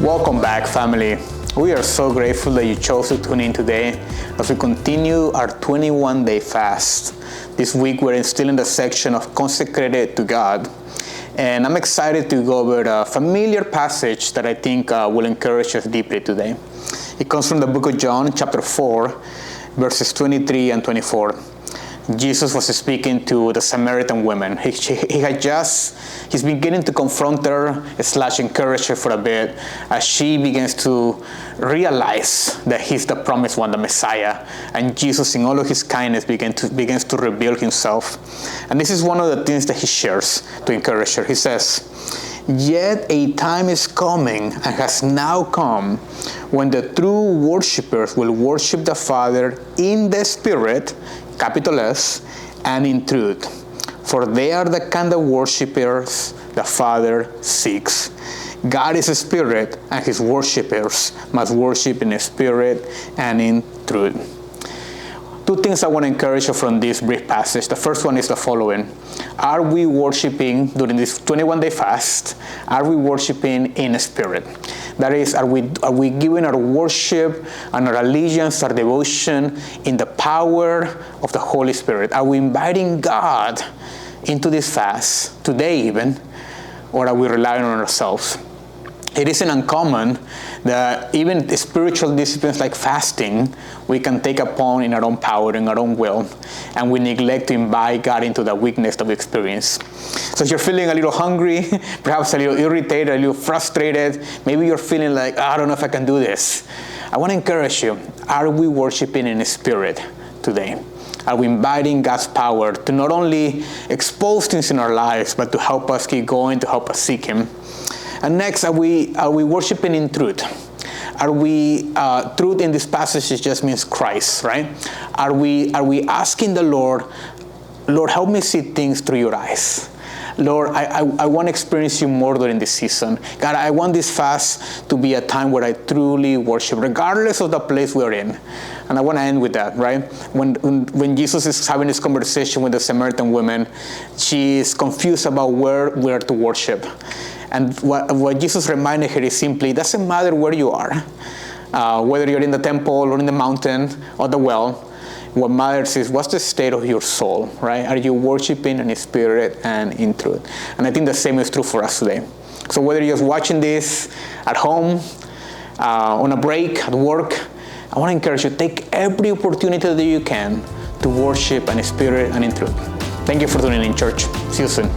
Welcome back, family. We are so grateful that you chose to tune in today as we continue our 21-day fast. This week we're still in the section of Consecrated to God. And I'm excited to go over a familiar passage that I think will encourage us deeply today. It comes from the book of John, chapter 4, verses 23 and 24. Jesus was speaking to the Samaritan woman. He's beginning to confront her / encourage her for a bit as she begins to realize that he's the promised one, the Messiah. And Jesus, in all of his kindness, begins to reveal himself. And this is one of the things that he shares to encourage her. He says, "Yet a time is coming and has now come when the true worshipers will worship the Father in the Spirit," capital S, "and in truth. For they are the kind of worshipers the Father seeks. God is a spirit, and his worshipers must worship in the spirit and in truth." Two things I want to encourage you from this brief passage. The first one is the following. Are we worshiping during this 21-day fast? Are we worshiping in a spirit? That is, are we giving our worship and our allegiance, our devotion in the power of the Holy Spirit? Are we inviting God into this fast, today even, or are we relying on ourselves? It isn't uncommon that even spiritual disciplines like fasting, we can take upon in our own power, in our own will, and we neglect to invite God into the weakness that we experience. So if you're feeling a little hungry, perhaps a little irritated, a little frustrated, maybe you're feeling like, I don't know if I can do this. I want to encourage you, are we worshiping in spirit today? Are we inviting God's power to not only expose things in our lives, but to help us keep going, to help us seek him? And next, are we worshiping in truth? Are we truth in this passage just means Christ, right? Are we asking the Lord, help me see things through your eyes. Lord, I want to experience you more during this season. God, I want this fast to be a time where I truly worship, regardless of the place we're in. And I want to end with that, right? When Jesus is having this conversation with the Samaritan woman, she is confused about where to worship. And what Jesus reminded her is simply, it doesn't matter where you are, whether you're in the temple or in the mountain or the well. What matters is what's the state of your soul, right? Are you worshiping in spirit and in truth? And I think the same is true for us today. So whether you're watching this at home, on a break, at work, I want to encourage you, take every opportunity that you can to worship in spirit and in truth. Thank you for tuning in, church. See you soon.